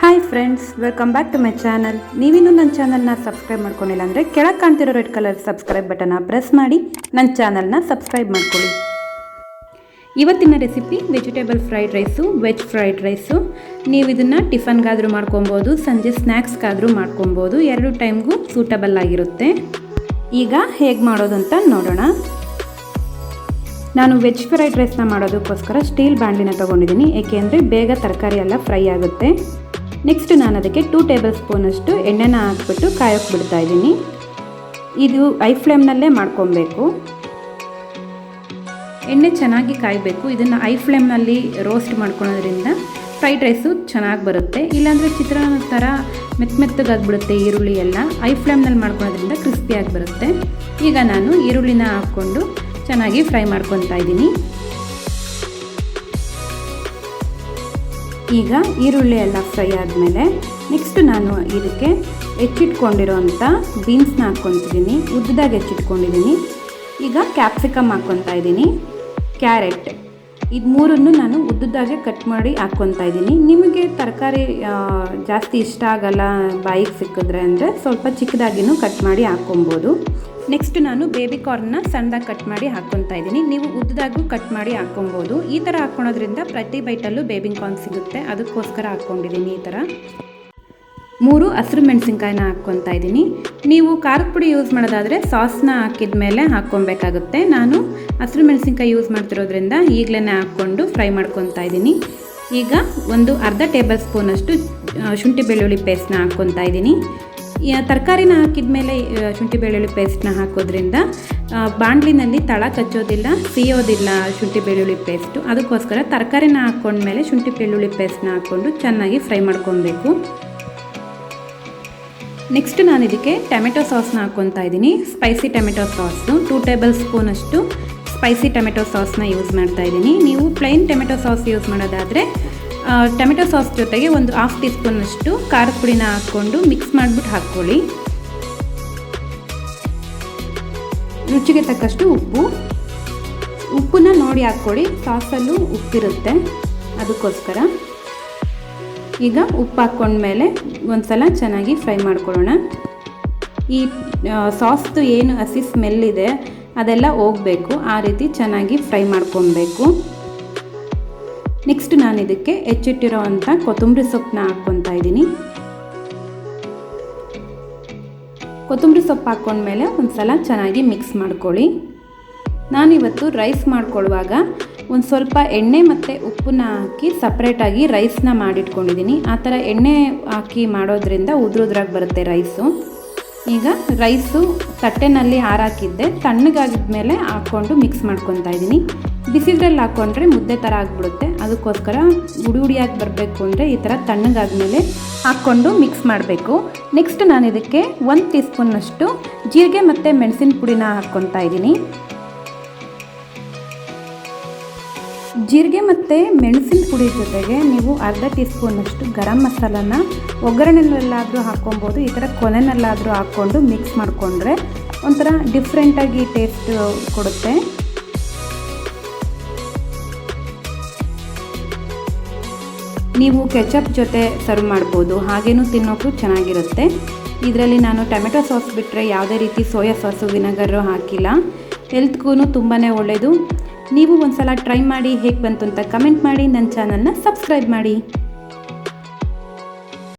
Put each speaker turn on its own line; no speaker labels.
Hi friends, welcome back to my channel. ನೀವಿನ್ನೂ ನನ್ನ ಚಾನಲ್ನ ಸಬ್ಸ್ಕ್ರೈಬ್ ಮಾಡ್ಕೊಂಡಿಲ್ಲ ಅಂದರೆ ಕೆಳಗೆ ಕಾಣ್ತಿರೋ ರೆಡ್ ಕಲರ್ ಸಬ್ಸ್ಕ್ರೈಬ್ ಬಟನ್ನ ಪ್ರೆಸ್ ಮಾಡಿ ನನ್ನ ಚಾನಲ್ನ ಸಬ್ಸ್ಕ್ರೈಬ್ ಮಾಡ್ಕೊಳ್ಳಿ. ಇವತ್ತಿನ recipe vegetable fried rice, veg fried rice. ನೀವು ಇದನ್ನು ಟಿಫನ್ಗಾದರೂ ಮಾಡ್ಕೊಬೋದು, ಸಂಜೆ ಸ್ನ್ಯಾಕ್ಸ್ಗಾದರೂ ಮಾಡ್ಕೊಬೋದು. ಎರಡು ಟೈಮ್ಗೂ ಸೂಟಬಲ್ ಆಗಿರುತ್ತೆ. ಈಗ ಹೇಗೆ ಮಾಡೋದು ಅಂತ ನೋಡೋಣ. ನಾನು ವೆಜ್ ಫ್ರೈಡ್ ರೈಸ್ನ ಮಾಡೋದಕ್ಕೋಸ್ಕರ ಸ್ಟೀಲ್ ಬಾಣಲಿನ ತೊಗೊಂಡಿದ್ದೀನಿ, ಏಕೆಂದರೆ ಬೇಗ ತರಕಾರಿ ಎಲ್ಲ ಫ್ರೈ ಆಗುತ್ತೆ. ನೆಕ್ಸ್ಟ್ ನಾನು ಅದಕ್ಕೆ 2 ಟೇಬಲ್ ಸ್ಪೂನಷ್ಟು ಎಣ್ಣೆನ ಹಾಕ್ಬಿಟ್ಟು ಕಾಯೋಕ್ಕೆ ಬಿಡ್ತಾ ಇದ್ದೀನಿ. ಇದು ಐ ಫ್ಲೇಮ್ನಲ್ಲೇ ಮಾಡ್ಕೊಬೇಕು. ಎಣ್ಣೆ ಚೆನ್ನಾಗಿ ಕಾಯಬೇಕು. ಇದನ್ನು ಐ ಫ್ಲೇಮ್ನಲ್ಲಿ ರೋಸ್ಟ್ ಮಾಡ್ಕೊಳೋದ್ರಿಂದ ಫ್ರೈಡ್ ರೈಸು ಚೆನ್ನಾಗಿ ಬರುತ್ತೆ. ಇಲ್ಲಾಂದರೆ ಚಿತ್ರಾನ್ನ ಥರ ಮೆತ್ತಗಾಗ್ಬಿಡುತ್ತೆ ಈರುಳ್ಳಿ ಎಲ್ಲ. ಐ ಫ್ಲೇಮ್ನಲ್ಲಿ ಮಾಡ್ಕೊಳೋದ್ರಿಂದ ಕ್ರಿಸ್ಪಿಯಾಗಿ ಬರುತ್ತೆ. ಈಗ ನಾನು ಈರುಳ್ಳಿನ ಹಾಕ್ಕೊಂಡು ಚೆನ್ನಾಗಿ ಫ್ರೈ ಮಾಡ್ಕೊತಾ ಇದ್ದೀನಿ. ಈಗ ಈರುಳ್ಳಿ ಎಲ್ಲ ಫ್ರೈ ಆದಮೇಲೆ ನೆಕ್ಸ್ಟ್ ನಾನು ಇದಕ್ಕೆ ಹೆಚ್ಚಿಟ್ಕೊಂಡಿರೋಂಥ ಬೀನ್ಸ್ನ ಹಾಕ್ಕೊತಿದ್ದೀನಿ. ಉದ್ದದಾಗಿ ಹೆಚ್ಚಿಟ್ಕೊಂಡಿದ್ದೀನಿ. ಈಗ ಕ್ಯಾಪ್ಸಿಕಮ್ ಹಾಕ್ಕೊತಾ ಇದ್ದೀನಿ, ಕ್ಯಾರೆಟ್, ಇದು ಮೂರನ್ನು ನಾನು ಉದ್ದದಾಗೆ ಕಟ್ ಮಾಡಿ ಹಾಕ್ಕೊತಾ ಇದ್ದೀನಿ. ನಿಮಗೆ ತರಕಾರಿ ಜಾಸ್ತಿ ಇಷ್ಟ ಆಗಲ್ಲ ಬಾಯಿಗೆ ಸಿಕ್ಕಿದ್ರೆ ಅಂದರೆ ಸ್ವಲ್ಪ ಚಿಕ್ಕದಾಗಿನೂ ಕಟ್ ಮಾಡಿ ಹಾಕ್ಕೊಬೋದು. ನೆಕ್ಸ್ಟ್ ನಾನು ಬೇಬಿ ಕಾರ್ನ್ನ ಸಣ್ಣದಾಗಿ ಕಟ್ ಮಾಡಿ ಹಾಕ್ಕೊತಾ ಇದ್ದೀನಿ. ನೀವು ಉದ್ದದಾಗೂ ಕಟ್ ಮಾಡಿ ಹಾಕ್ಕೊಬೋದು. ಈ ಥರ ಹಾಕ್ಕೊಳೋದ್ರಿಂದ ಪ್ರತಿ ಬೈಟಲ್ಲೂ ಬೇಬಿ ಕಾರ್ನ್ ಸಿಗುತ್ತೆ, ಅದಕ್ಕೋಸ್ಕರ ಹಾಕ್ಕೊಂಡಿದ್ದೀನಿ. ಈ ಥರ 3 ಹಸಿರು ಮೆಣಸಿನ್ಕಾಯಿನ ಹಾಕ್ಕೊತಾ ಇದ್ದೀನಿ. ನೀವು ಖಾರದ ಪುಡಿ ಯೂಸ್ ಮಾಡೋದಾದರೆ ಸಾಸ್ನ ಹಾಕಿದ ಮೇಲೆ ಹಾಕ್ಕೊಬೇಕಾಗುತ್ತೆ. ನಾನು ಹಸಿರು ಮೆಣಸಿನ್ಕಾಯಿ ಯೂಸ್ ಮಾಡ್ತಿರೋದ್ರಿಂದ ಈಗಲೇ ಹಾಕ್ಕೊಂಡು ಫ್ರೈ ಮಾಡ್ಕೊತಾ ಇದ್ದೀನಿ. ಈಗ ಒಂದು ಅರ್ಧ ಟೇಬಲ್ ಸ್ಪೂನಷ್ಟು ಶುಂಠಿ ಬೆಳ್ಳುಳ್ಳಿ ಪೇಸ್ಟ್ನ ಹಾಕ್ಕೊತಾ ಇದ್ದೀನಿ. ತರಕಾರಿನ ಹಾಕಿದ ಮೇಲೆ ಶುಂಠಿ ಬೆಳ್ಳುಳ್ಳಿ ಪೇಸ್ಟ್ನ ಹಾಕೋದ್ರಿಂದ ಬಾಣಲಿನಲ್ಲಿ ತಳ ಕಚ್ಚೋದಿಲ್ಲ, ಸಿಯೋದಿಲ್ಲ ಶುಂಠಿ ಬೆಳ್ಳುಳ್ಳಿ ಪೇಸ್ಟು. ಅದಕ್ಕೋಸ್ಕರ ತರಕಾರಿನ ಹಾಕ್ಕೊಂಡ್ಮೇಲೆ ಶುಂಠಿ ಬೆಳ್ಳುಳ್ಳಿ ಪೇಸ್ಟ್ನ ಹಾಕ್ಕೊಂಡು ಚೆನ್ನಾಗಿ ಫ್ರೈ ಮಾಡ್ಕೊಬೇಕು. ನೆಕ್ಸ್ಟ್ ನಾನು ಇದಕ್ಕೆ ಟೊಮೆಟೊ ಸಾಸ್ನ ಹಾಕ್ಕೊತಾ ಇದ್ದೀನಿ. ಸ್ಪೈಸಿ ಟೊಮೆಟೊ ಸಾಸು 2 ಟೇಬಲ್ ಸ್ಪೂನಷ್ಟು ಸ್ಪೈಸಿ ಟೊಮೆಟೊ ಸಾಸ್ನ ಯೂಸ್ ಮಾಡ್ತಾ ಇದ್ದೀನಿ. ನೀವು ಪ್ಲೈನ್ ಟೊಮೆಟೊ ಸಾಸ್ ಯೂಸ್ ಮಾಡೋದಾದರೆ ಟೊಮೆಟೊ ಸಾಸ್ ಜೊತೆಗೆ ಒಂದು 1/2 ಟೀ ಸ್ಪೂನಷ್ಟು ಖಾರದ ಪುಡಿನ ಹಾಕ್ಕೊಂಡು ಮಿಕ್ಸ್ ಮಾಡಿಬಿಟ್ಟು ಹಾಕ್ಕೊಳ್ಳಿ. ರುಚಿಗೆ ತಕ್ಕಷ್ಟು ಉಪ್ಪನ್ನ ನೋಡಿ ಹಾಕ್ಕೊಳ್ಳಿ. ಸಾಸಲ್ಲೂ ಉಪ್ಪಿರುತ್ತೆ, ಅದಕ್ಕೋಸ್ಕರ. ಈಗ ಉಪ್ಪು ಹಾಕ್ಕೊಂಡ್ಮೇಲೆ ಒಂದು ಸಲ ಚೆನ್ನಾಗಿ ಫ್ರೈ ಮಾಡ್ಕೊಳ್ಳೋಣ. ಈ ಸಾಸ್ದು ಏನು ಹಸಿ ಸ್ಮೆಲ್ ಇದೆ ಅದೆಲ್ಲ ಹೋಗಬೇಕು, ಆ ರೀತಿ ಚೆನ್ನಾಗಿ ಫ್ರೈ ಮಾಡ್ಕೊಬೇಕು. ನೆಕ್ಸ್ಟ್ ನಾನು ಇದಕ್ಕೆ ಹೆಚ್ಚಿಟ್ಟಿರೋ ಅಂಥ ಕೊತ್ತಂಬರಿ ಸೊಪ್ಪನ್ನ ಹಾಕ್ಕೊತಾ ಇದ್ದೀನಿ. ಕೊತ್ತಂಬರಿ ಸೊಪ್ಪು ಹಾಕ್ಕೊಂಡ್ಮೇಲೆ ಒಂದು ಸಲ ಚೆನ್ನಾಗಿ ಮಿಕ್ಸ್ ಮಾಡ್ಕೊಳ್ಳಿ. ನಾನಿವತ್ತು ರೈಸ್ ಮಾಡ್ಕೊಳ್ಳುವಾಗ ಒಂದು ಸ್ವಲ್ಪ ಎಣ್ಣೆ ಮತ್ತು ಉಪ್ಪನ್ನ ಹಾಕಿ ಸಪ್ರೇಟಾಗಿ ರೈಸ್ನ ಮಾಡಿಟ್ಕೊಂಡಿದ್ದೀನಿ. ಆ ಥರ ಎಣ್ಣೆ ಹಾಕಿ ಮಾಡೋದ್ರಿಂದ ಉದ್ರಾಗಿ ಬರುತ್ತೆ ರೈಸು. ಈಗ ರೈಸು ತಟ್ಟೆನಲ್ಲಿ ಹಾರಾಕಿದ್ದೆ, ತಣ್ಣಗಾಗಿದ ಮೇಲೆ ಹಾಕ್ಕೊಂಡು ಮಿಕ್ಸ್ ಮಾಡ್ಕೊತಾ ಇದ್ದೀನಿ. ಬಿಸಿದ್ರಲ್ಲಿ ಹಾಕ್ಕೊಂಡ್ರೆ ಮುದ್ದೆ ಥರ ಆಗಿಬಿಡುತ್ತೆ, ಅದಕ್ಕೋಸ್ಕರ ಹುಡಿಯಾಗಿ ಬರಬೇಕು ಅಂದರೆ ಈ ಥರ ತಣ್ಣಗಾದ್ಮೇಲೆ ಹಾಕ್ಕೊಂಡು ಮಿಕ್ಸ್ ಮಾಡಬೇಕು. ನೆಕ್ಸ್ಟ್ ನಾನು ಇದಕ್ಕೆ 1 ಟೀ ಸ್ಪೂನ್ನಷ್ಟು ಜೀರಿಗೆ ಮತ್ತು ಮೆಣಸಿನ ಪುಡಿನ ಹಾಕ್ಕೊತಾ ಇದ್ದೀನಿ. ಜೀರಿಗೆ ಮತ್ತು ಮೆಣಸಿನ ಪುಡಿ ಜೊತೆಗೆ ನೀವು ಅರ್ಧ ಟೀ ಸ್ಪೂನಷ್ಟು ಗರಂ ಮಸಾಲನ ಒಗ್ಗರಣೆನಲ್ಲಾದರೂ ಹಾಕ್ಕೊಬೋದು, ಈ ಥರ ಕೊನೆಯಲ್ಲಾದರೂ ಹಾಕ್ಕೊಂಡು ಮಿಕ್ಸ್ ಮಾಡಿಕೊಂಡ್ರೆ ಒಂಥರ ಡಿಫ್ರೆಂಟಾಗಿ ಟೇಸ್ಟ್ ಕೊಡುತ್ತೆ. ನೀವು ಕೆಚಪ್ ಜೊತೆ ಸರ್ವ್ ಮಾಡ್ಬೋದು, ಹಾಗೇನೂ ತಿನ್ನೋಕ್ಕೂ ಚೆನ್ನಾಗಿರುತ್ತೆ. ಇದರಲ್ಲಿ ನಾನು ಟೊಮೆಟೊ ಸಾಸ್ ಬಿಟ್ಟರೆ ಯಾವುದೇ ರೀತಿ ಸೋಯಾ ಸಾಸು ವಿನೆಗರು ಹಾಕಿಲ್ಲ. ಹೆಲ್ತ್ಗೂ ತುಂಬಾ ಒಳ್ಳೆಯದು. ನೀವು ಒಂದು ಸಲ ಟ್ರೈ ಮಾಡಿ ಹೇಗೆ ಬಂತು ಅಂತ ಕಮೆಂಟ್ ಮಾಡಿ. ನನ್ನ ಚಾನಲ್ನ ಸಬ್ಸ್ಕ್ರೈಬ್ ಮಾಡಿ.